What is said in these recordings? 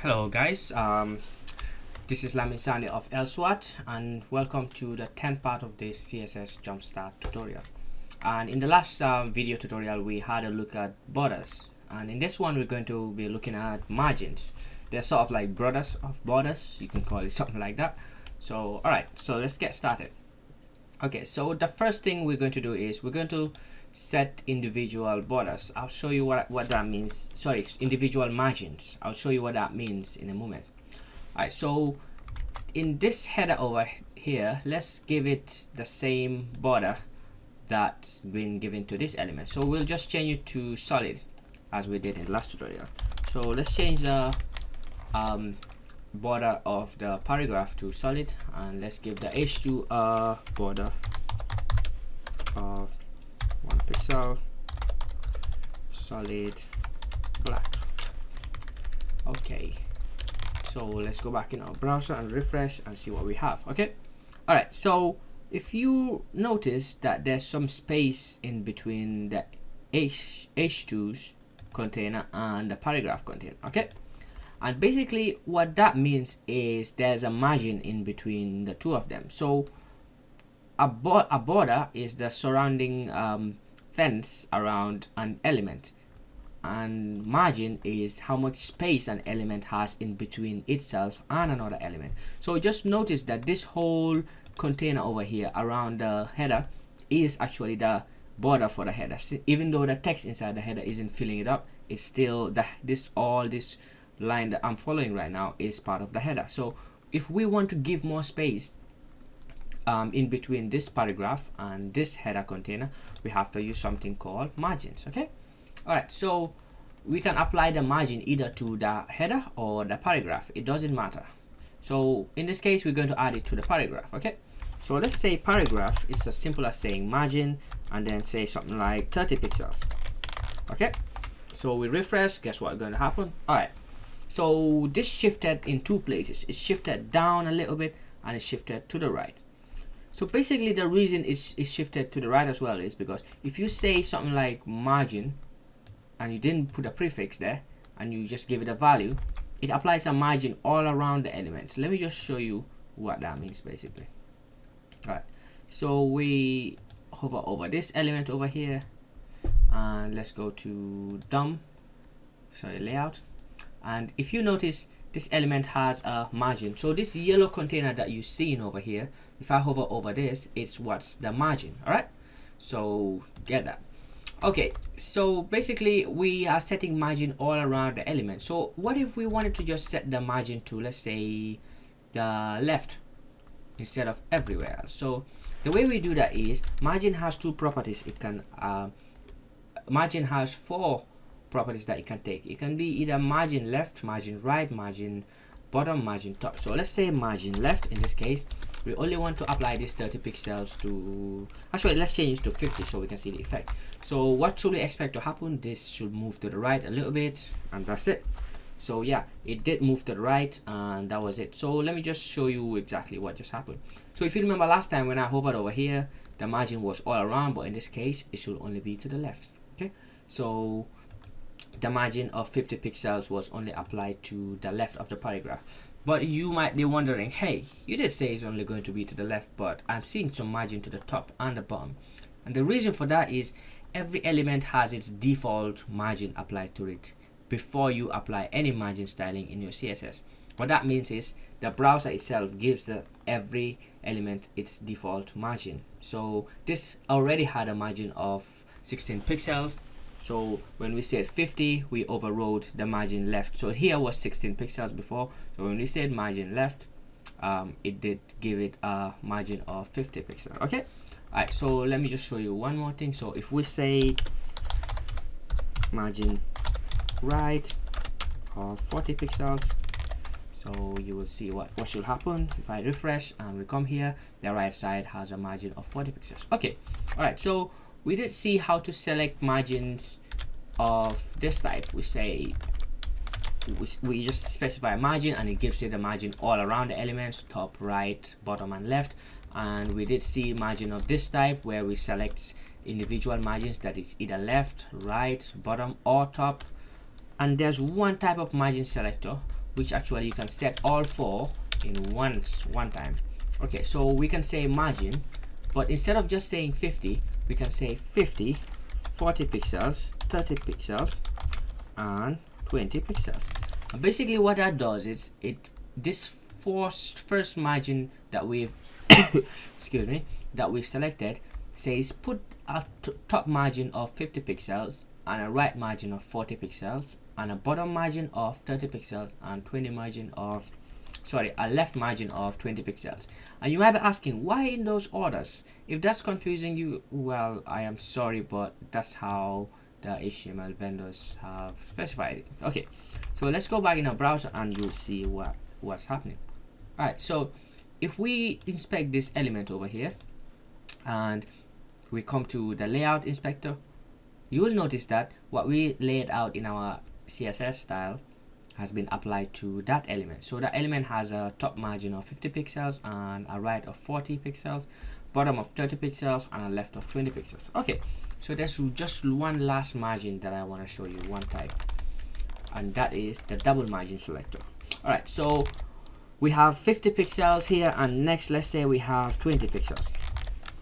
Hello guys, this is Lamisani of LSWAT and welcome to the 10th part of this CSS Jumpstart tutorial. And in the last video tutorial we had a look at borders, and in this one we're going to be looking at margins. They're sort of like brothers of borders, you can call it something like that. So alright, so let's get started. Okay, so the first thing we're going to do is we're going to set individual borders. I'll show you what that means. Sorry, individual margins. I'll show you what that means in a moment. Alright, so in this header over here, let's give it the same border that's been given to this element. So we'll just change it to solid as we did in the last tutorial. So let's change the border of the paragraph to solid, and let's give the h2 a border of 1 pixel, solid black. Okay, so let's go back in our browser and refresh and see what we have. Okay, all right, so if you notice that there's some space in between the h2's container and the paragraph container. Okay, and basically what that means is there's a margin in between the two of them. So a border is the surrounding fence around an element, and margin is how much space an element has in between itself and another element. So just notice that this whole container over here around the header is actually the border for the header. Even though the text inside the header isn't filling it up, it's still this line that I'm following right now is part of the header. So if we want to give more space in between this paragraph and this header container, we have to use something called margins. Okay, all right, so we can apply the margin either to the header or the paragraph, it doesn't matter. So in this case we're going to add it to the paragraph. Okay, so let's say paragraph is as simple as saying margin and then say something like 30 pixels. Okay, so we refresh, guess what's going to happen? All right, so this shifted in two places. It shifted down a little bit and it shifted to the right. So basically the reason it's shifted to the right as well is because if you say something like margin and you didn't put a prefix there and you just give it a value, it applies a margin all around the elements. Let me just show you what that means basically. Alright, so we hover over this element over here and let's go to layout, and if you notice this element has a margin. So this yellow container that you're seeing over here, if I hover over this, it's what's the margin. All right, so get that. Okay, so basically we are setting margin all around the element. So what if we wanted to just set the margin to, let's say, the left instead of everywhere? So the way we do that is margin has two properties. It can margin has four properties that it can take. It can be either margin left, margin right, margin bottom, margin top. So let's say margin left. In this case we only want to apply this 30 pixels to, actually let's change it to 50 so we can see the effect. So what should we expect to happen? This should move to the right a little bit, and that's it. So yeah, it did move to the right and that was it. So let me just show you exactly what just happened. So if you remember last time when I hovered over here, the margin was all around, but in this case it should only be to the left. Okay, so the margin of 50 pixels was only applied to the left of the paragraph. But you might be wondering, hey, you did say it's only going to be to the left, but I'm seeing some margin to the top and the bottom. And the reason for that is every element has its default margin applied to it before you apply any margin styling in your CSS. What that means is the browser itself gives every element its default margin. So this already had a margin of 16 pixels. So when we said 50, we overrode the margin left. So here was 16 pixels before. So when we said margin left, it did give it a margin of 50 pixels. Okay. All right. So let me just show you one more thing. So if we say margin right of 40 pixels, so you will see what should happen. If I refresh and we come here, the right side has a margin of 40 pixels. Okay. All right. So we did see how to select margins of this type. We say we just specify a margin and it gives it the margin all around the elements, top, right, bottom and left. And we did see margin of this type where we select individual margins, that is either left, right, bottom or top. And there's one type of margin selector which actually you can set all 4 in one time. Okay, so we can say margin, but instead of just saying 50, we can say 50, 40 pixels, 30 pixels, and 20 pixels. And basically what that does is this first margin that we've excuse me, that we've selected says put a top margin of 50 pixels and a right margin of 40 pixels and a bottom margin of 30 pixels and a left margin of 20 pixels. And you might be asking, why in those orders? If that's confusing you, well, I am sorry, but that's how the HTML vendors have specified it. Okay, so let's go back in our browser and you'll see what's happening. All right, so if we inspect this element over here and we come to the layout inspector, you will notice that what we laid out in our CSS style has been applied to that element. So that element has a top margin of 50 pixels and a right of 40 pixels, bottom of 30 pixels, and a left of 20 pixels. Okay, so there's just one last margin that I want to show you, one type, and that is the double margin selector. All right, so we have 50 pixels here, and next let's say we have 20 pixels.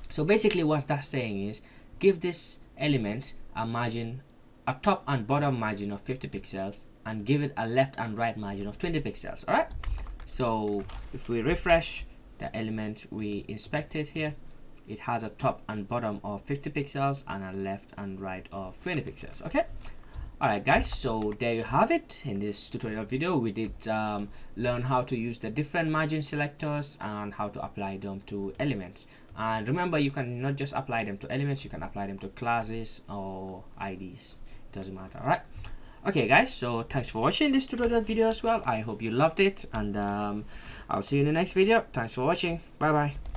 So basically what that's saying is give this element a margin, a top and bottom margin of 50 pixels, and give it a left and right margin of 20 pixels. All right, so if we refresh the element we inspected here, it has a top and bottom of 50 pixels and a left and right of 20 pixels. Okay, all right guys, so there you have it. In this tutorial video we did learn how to use the different margin selectors and how to apply them to elements. And remember, you can not just apply them to elements, you can apply them to classes or IDs, it doesn't matter. All right, okay guys, so thanks for watching this tutorial video as well. I hope you loved it, and I'll see you in the next video. Thanks for watching. Bye bye.